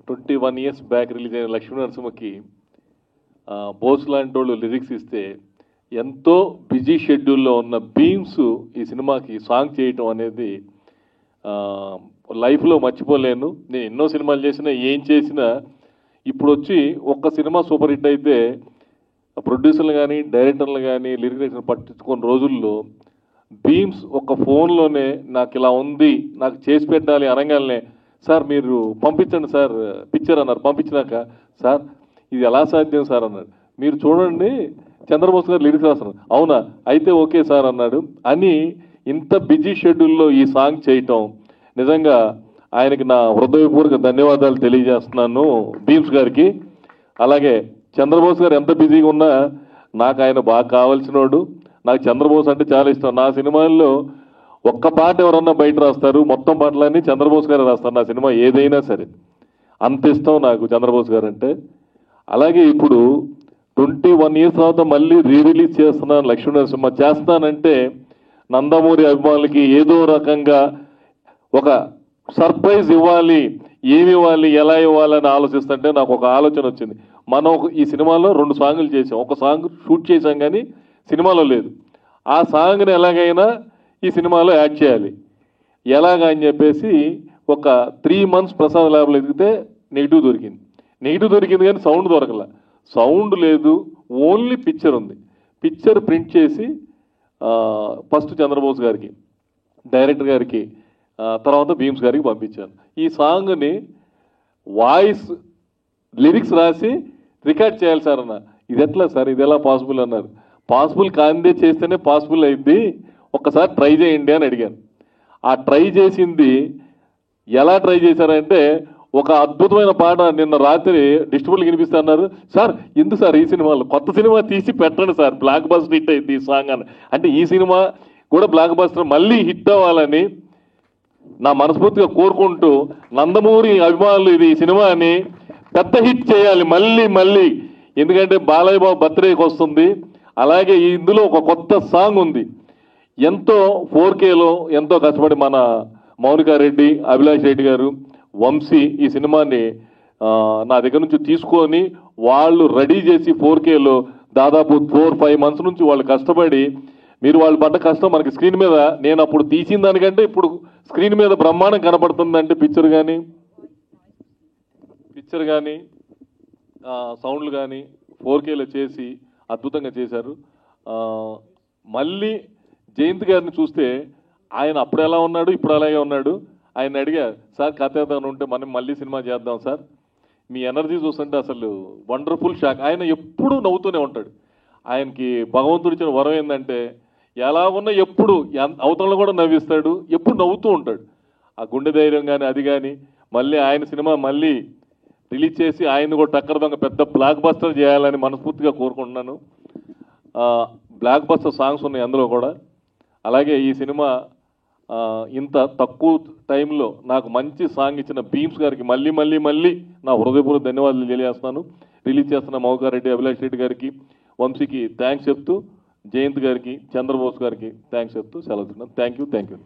21 years back release అయిన లక్ష్మీ నరసింహకి బోస్ లాంటి వాళ్ళు లిరిక్స్ ఇస్తే ఎంతో బిజీ షెడ్యూల్లో ఉన్న బీమ్స్ ఈ సినిమాకి సాంగ్ చేయటం అనేది లైఫ్లో మర్చిపోలేను. నేను ఎన్నో సినిమాలు చేసినా ఏం చేసినా ఇప్పుడు వచ్చి ఒక్క సినిమా సూపర్ హిట్ అయితే ప్రొడ్యూసర్లు కానీ డైరెక్టర్లు కానీ లిరిక్స్ పట్టించుకున్న రోజుల్లో బీమ్స్ ఒక ఫోన్లోనే నాకు ఇలా ఉంది నాకు చేసి పెట్టాలి అనగానే సార్ మీరు పంపించండి సార్ పిక్చర్ అన్నారు. పంపించినాక సార్ ఇది ఎలా సాధ్యం సార్ అన్నాడు. మీరు చూడండి చంద్రబోస్ గారు లిరిక్స్ రాస్తున్నారు. అవునా అయితే ఓకే సార్ అన్నాడు. అని ఇంత బిజీ షెడ్యూల్లో ఈ సాంగ్ చేయటం నిజంగా ఆయనకి నా హృదయపూర్వక ధన్యవాదాలు తెలియజేస్తున్నాను బీమ్స్ గారికి. అలాగే చంద్రబోస్ గారు ఎంత బిజీగా ఉన్నా నాకు ఆయన బాగా కావాల్సినోడు. నాకు చంద్రబోస్ అంటే చాలా ఇష్టం. నా సినిమాల్లో ఒక్క పాట ఎవరన్నా బయట రాస్తారు, మొత్తం పాటలన్నీ చంద్రబోస్ గారు రాస్తారు. నా సినిమా ఏదైనా సరే అంత ఇష్టం నాకు చంద్రబోస్ గారు అంటే. అలాగే ఇప్పుడు 21 years తర్వాత మళ్ళీ రిలీజ్ చేస్తున్నాను లక్ష్మీ నరసింహ. చేస్తానంటే నందమూరి అభిమానులకి ఏదో రకంగా ఒక సర్ప్రైజ్ ఇవ్వాలి. ఏమి ఇవ్వాలి ఎలా ఇవ్వాలని ఆలోచిస్తుంటే నాకు ఒక ఆలోచన వచ్చింది. మనం ఈ సినిమాలో 2 సాంగులు చేసాం. ఒక సాంగ్ షూట్ చేసాం కానీ సినిమాలో లేదు. ఆ సాంగ్ని ఎలాగైనా ఈ సినిమాలో యాడ్ చేయాలి. ఎలాగా అని చెప్పేసి ఒక 3 months ప్రసాద్ ల్యాబ్లో ఎదిగితే నెగిటివ్ దొరికింది కానీ సౌండ్ దొరకల. సౌండ్ లేదు, ఓన్లీ పిక్చర్ ఉంది. పిక్చర్ ప్రింట్ చేసి ఫస్ట్ చంద్రబోస్ గారికి డైరెక్టర్ గారికి తర్వాత బీమ్స్ గారికి పంపించాను. ఈ సాంగ్ని వాయిస్ లిరిక్స్ రాసి రికార్డ్ చేయాలి సార్ అన్న. ఇది ఎట్లా సార్ ఇది ఎలా పాసిబుల్ అన్నారు. పాసిబుల్ కాందే చేస్తేనే పాసిబుల్ అయింది, ఒక్కసారి ట్రై చేయండి అని అడిగాను. ఆ ట్రై చేసింది ఎలా ట్రై చేశారంటే ఒక అద్భుతమైన పాట నిన్న రాత్రి డిస్ట్రిబ్యూటర్కి వినిపిస్తున్నారు. సార్ ఎందుకు సార్ ఈ సినిమాలో కొత్త సినిమా తీసి పెట్టండి సార్, బ్లాక్ బస్టర్ హిట్ అయింది ఈ సాంగ్ అని. అంటే ఈ సినిమా కూడా బ్లాక్ బస్టర్ మళ్ళీ హిట్ అవ్వాలని నా మనస్ఫూర్తిగా కోరుకుంటూ నందమూరి అభిమానులు ఇది ఈ సినిమాని పెద్ద హిట్ చేయాలి మళ్ళీ. ఎందుకంటే బాలయ్య బాబు బర్త్డేకి వస్తుంది. అలాగే ఇందులో ఒక కొత్త సాంగ్ ఉంది. ఎంతో 4Kలో ఎంతో కష్టపడి మన మౌనికారెడ్డి, అభిలాష్ రెడ్డి గారు, వంశీ ఈ సినిమాని నా దగ్గర నుంచి తీసుకొని వాళ్ళు రెడీ చేసి 4Kలో దాదాపు 4-5 months నుంచి వాళ్ళు కష్టపడి, మీరు వాళ్ళు పడ్డ కష్టం మనకి స్క్రీన్ మీద నేను అప్పుడు తీసిన దానికంటే ఇప్పుడు స్క్రీన్ మీద బ్రహ్మాండం కనపడుతుందంటే పిక్చర్ కానీ సౌండ్లు కానీ 4Kలో చేసి అద్భుతంగా చేశారు. మళ్ళీ జయంత్ గారిని చూస్తే ఆయన అప్పుడు ఎలా ఉన్నాడు ఇప్పుడు అలాగే ఉన్నాడు. ఆయన అడిగా సార్ కథ ఏదైనా ఉంటే మనం మళ్ళీ సినిమా చేద్దాం సార్, మీ ఎనర్జీ చూస్తుంటే అసలు వండర్ఫుల్ షాక్. ఆయన ఎప్పుడూ నవ్వుతూనే ఉంటాడు. ఆయనకి భగవంతుడు ఇచ్చిన వరం ఏంటంటే ఎలా ఉన్నా ఎప్పుడు అవతలను కూడా నవ్విస్తాడు, ఎప్పుడు నవ్వుతూ ఉంటాడు. ఆ గుండె ధైర్యం కానీ అది కానీ మళ్ళీ ఆయన సినిమా మళ్ళీ రిలీజ్ చేసి ఆయన కూడా టక్కర దొంగ పెద్ద బ్లాక్ బస్టర్ చేయాలని మనస్ఫూర్తిగా కోరుకుంటున్నాను. బ్లాక్ బస్టర్ సాంగ్స్ ఉన్నాయి అందులో కూడా. అలాగే ఈ సినిమా ఇంత తక్కువ టైంలో నాకు మంచి సాంగ్ ఇచ్చిన బీమ్స్ గారికి మళ్ళీ నా హృదయపూర్వక ధన్యవాదాలు తెలియజేస్తున్నాను. రిలీజ్ చేస్తున్న మౌకారెడ్డి, అభిలాష్ రెడ్డి గారికి, వంశీకి థ్యాంక్స్ చెప్తూ, జయంత్ గారికి, చంద్రబోస్ గారికి థ్యాంక్స్ చెప్తూ సెలవుతున్నాను. Thank you.